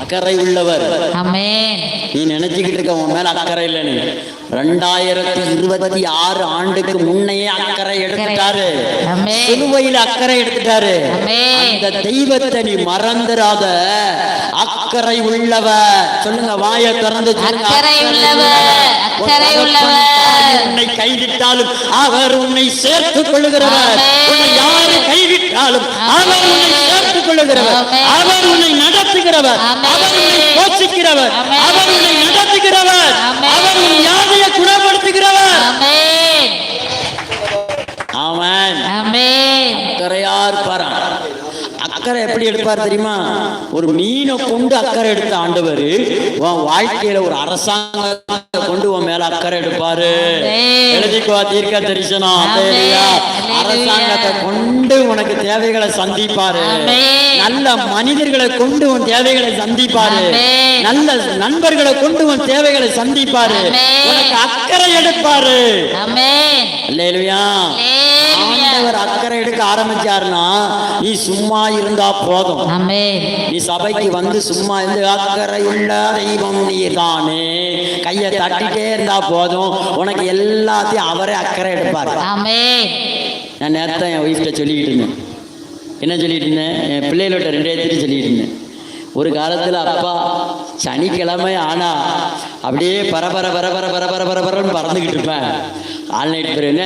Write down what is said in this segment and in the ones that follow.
அக்கறை உள்ளவர். ஆமென். நீ நினைச்சுக்கிட்டு இருக்க உன் மேல அக்கறை இல்லைன்னு. 2026 ஆண்டுக்கு முன்னையே அக்கறை எடுத்துட்டாரு. சிலுவையில் அக்கறை எடுத்துட்டாரு. அந்த தெய்வத்தை நீ மறந்துடாத. அக்கறை உள்ளவர். சொல்லுங்க, வாயை திறந்து சொல்லுங்க. அக்கறை உள்ளவர், அக்கறை உள்ளவர். உன்னை கைவிட்டாலும் அவர் உன்னை சேர்த்துக் கொள்ளுகிறவர். உன்னை யாரு கைவிட்டாலும் அவர் உன்னை சேர்த்துக் கொள்ளுகிறவர். அவர் உன்னை நடத்துகிறவர். அவர் உன்னை போஷிக்கிறவர். அவர் உன்னை நடத்துகிறவர். அவர் உன் வியாதியை குணப்படுத்துகிறவர். ஆமென், ஆமென். அக்கறையா இருப்பார். அக்கறை எப்படி எடுப்பார் தெரியுமா? ஒரு மீனை கொண்டு அக்கறை எடுத்த ஆண்டவர் உன் வாழ்க்கையில ஒரு அரசாங்கத்தை கொண்டு உன் மேல அக்கறை எடுப்பாரு. எழுதிக்குவா, தீர்க்க தரிசனம். அரசாங்கத்தை கொண்டு உனக்கு தேவைகளை சந்திப்பாரு. நல்ல மனிதர்களை கொண்டு உன் தேவைகளை சந்திப்பாரு. நல்ல நண்பர்களை கொண்டு உன் தேவைகளை சந்திப்பாரு. உனக்கு அக்கறை எடுப்பாரு. அல்லேலூயா. ஆண்டவர் அக்கறை எடுக்க ஆரம்பிச்சாருன்னா நீ சும்மா இருந்தா போதும். நீ சபைக்கு வந்து சும்மா இருந்து அக்கறை உள்ள தெய்வம் நீர்தானே கையை தட்டிட்டே இருந்தா போதும். உனக்கு எல்லாத்தையும் அவரே அக்கறை எடுப்பாரு. நான் நேரத்தை என் ஒய்ஃப்ட சொல்லிக்கிட்டு இருந்தேன். என்ன சொல்லிட்டு இருந்தேன்? என் பிள்ளைகளோட 2 சொல்லிட்டு இருந்தேன். ஒரு காலத்தில் அப்பா சனிக்கிழமை ஆனா அப்படியே பரபர பரபர பரபர பரபரன்னு பறந்துக்கிட்டு இருப்பேன். ஆல்நைட் ப்ரேயர் என்ன,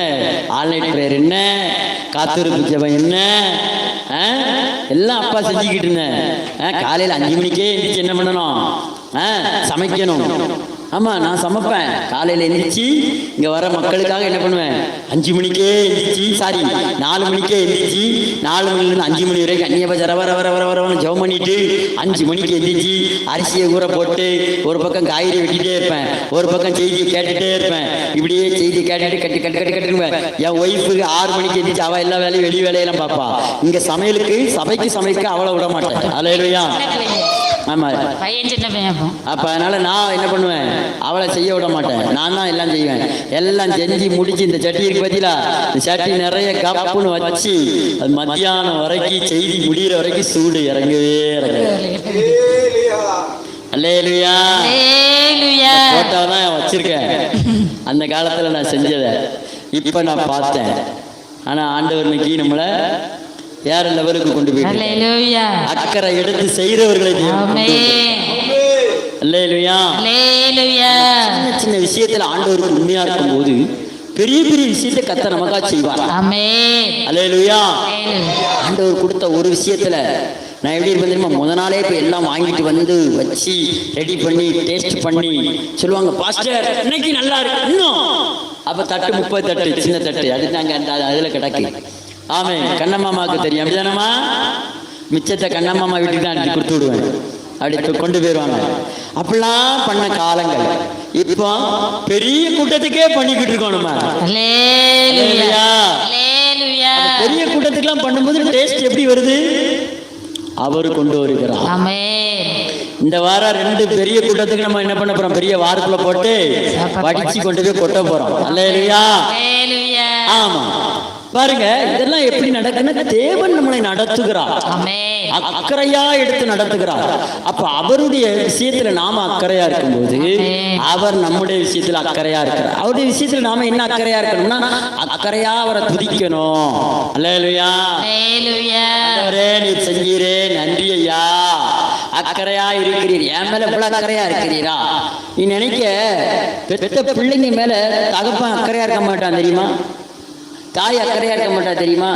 ஆல்நைட் ப்ரேயர் என்ன, காத்திருப்பு ஜெபம் என்ன, எல்லாம் அப்பா செஞ்சுக்கிட்டு இருந்தேன். காலையில் 5 மணிக்கே எழுந்திரிச்சு என்ன பண்ணணும்? சமைக்கணும். ஆமாம், நான் சமைப்பேன். காலையில் எழுந்திரிச்சு இங்கே வர மக்களுக்காக என்ன பண்ணுவேன்? 5 மணிக்கே எழுந்திரிச்சு, 4 மணிக்கே எழுந்திரிச்சு 4 மணிலேருந்து 5 மணி வரைக்கும் அந்நியபஜர வர வர வர வரவன்னு ஜெபம் பண்ணிட்டு 5 மணிக்கு எழுந்திரிச்சு அரிசியை ஊற போட்டு ஒரு பக்கம் காய்கறி வெட்டிகிட்டே இருப்பேன், ஒரு பக்கம் செய்தியை கேட்டுகிட்டே இருப்பேன். இப்படியே செய்தி கேட்டுட்டு கட்டுவேன். என் ஒய்ஃபுக்கு 6 மணிக்கு எழுந்திரிச்சு அவள் எல்லா வேலையும் வெளி வேலையெல்லாம் பார்ப்பா. இங்கே சமையலுக்கு சமைக்க அவளை விட மாட்டேன். அல்லேலூயா. ஆமா, அப்ப அதனால நான் என்ன பண்ணுவேன்? அவளை செய்ய விட மாட்டேன். நான் தான் எல்லாம் செய்வேன். எல்லாம் செஞ்சு முடிச்சு இந்த சட்டி இருக்கு பத்தியா, இந்த சட்டி நிறைய கப்புன்னு வச்சு அது மத்தியானம் வரைக்கும் செய்தி முடிகிற வரைக்கும் சூடு இறங்கவே இறங்கு. அல்லேலூயா. போட்டோ தான் வச்சிருக்கேன். அந்த காலத்துல நான் செஞ்சதை இப்ப நான் பார்த்தேன். ஆனா ஆண்டவர் இன்னைக்கு நம்மளை வேற லெவலுக்கு கொண்டு போய் அக்கறை எடுத்து செய்கிறவர்களை சின்ன விஷயத்துல ஆண்டவருக்கு உண்மையா இருக்கும் போது பெரிய பெரிய விஷயத்தை கர்த்தர் நமக்கா செய்வார். அல்லேலூயா. ஆண்டவர் கொடுத்த ஒரு விஷயத்துல நான் எப்படி இருப்பேன் தெரியுமா? முத நாளே இப்போ எல்லாம் வாங்கிட்டு வந்து வச்சு ரெடி பண்ணி டேஸ்ட் பண்ணி சொல்லுவாங்க, பாஸ்டர் இன்னைக்கு நல்லா இருக்கு இன்னும். அப்போ தட்டு 30 தட்டு, சின்ன தட்டு, அது நாங்கள் அந்த அதில் கிடக்கு. ஆமே, கண்ணம்மாவுக்கு தெரியும். அப்படிதானம்மா? மிச்சத்தை கண்ணம்மா வீட்டுக்கு தான் அடிச்சு கொடுத்து விடுவேன். அப்படி கொண்டு போயிடுவாங்க. அப்படிலாம் பண்ண காலங்கள். இப்போ பெரிய கூட்டத்துக்கே பண்ணிக்கிட்டு இருக்கோம் நம்ம. பெரிய கூட்டத்துக்கெல்லாம் பண்ணும்போது டேஸ்ட் எப்படி வருது? அவரு கொண்டு வருகிறார். இந்த வாரம் 2 பெரிய கூட்டத்துக்கு நம்ம என்ன பண்ண போறோம்? பெரிய வாரத்துல போட்டு வடிச்சு கொண்டு போய் கொட்ட போறோம். அல்லேலூயா. ஆமா, பாருங்க, இதெல்லாம் எப்படி நடக்குன்னா தேவன் நம்மளை நடத்துகிறார். அக்கறையா எடுத்து நடத்துகிறார். அப்ப அவருடைய விஷயத்துல நாம அக்கறையா இருக்கும்போது அவர் நம்முடைய விஷயத்துல அக்கறையா இருக்கிறார். அவருடைய விஷயத்துல நாம என்ன அக்கறையா இருக்கணும்னா அக்கறையா அவரை துதிக்கணும். அல்லேலூயா. நீர் செஞ்சீரே, நன்றி ஐயா. அக்கறையா இருக்கிறீர், என் மேல இவ்வளவு அக்கறையா இருக்கிறீரா? நீ நினைக்க பெத்த பிள்ளைங்க மேல தகப்பன் அக்கறையா இருக்க மாட்டான் தெரியுமா? தாய் அக்கறையா இருக்க மாட்டா தெரியுமா?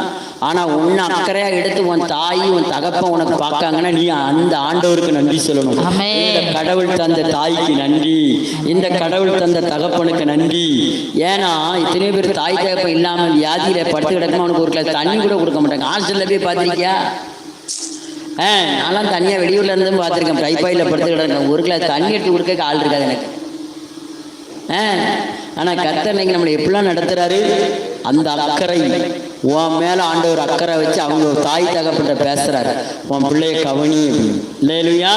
ஆனா உன்னை அக்கறையா எடுத்து உன் தாய் உன் தகப்பன் உனக்கு பார்க்காங்கன்னா நீ அந்த ஆண்டவருக்கு நன்றி சொல்லணும். இந்த கடவுள் தந்த தாய்க்கு நன்றி, இந்த கடவுள் தந்த தகப்பனுக்கு நன்றி. ஏன்னா இத்தனை பேர் தாய் தகப்பன் இல்லாமல் வியாதியில படுத்து கிடக்குமா அவனுக்கு ஒரு கிளாஸ் தண்ணி கூட கொடுக்க மாட்டாங்க. ஹாஸ்டல்ல போய் பார்த்திருக்கியா? நான்லாம் தனியாக வெளியூர்ல இருந்து பார்த்துருக்கேன். டைப்பாயில் படுத்து கிடக்கேன். ஒரு கிளாஸ் தண்ணி எடுத்து கொடுக்க ஆள் இருக்காது எனக்கு. ஆனால் கர்த்தர் இன்னைக்கு நம்மளை எப்படிலாம் நடத்துறாரு? அந்த அக்கறை உன் மேல ஆண்டவர் அக்கறை வச்சு அவங்க தாய் தகப்பட்ட பேசுறாரு, உன் பிள்ளைய கவனி. அல்லேலூயா.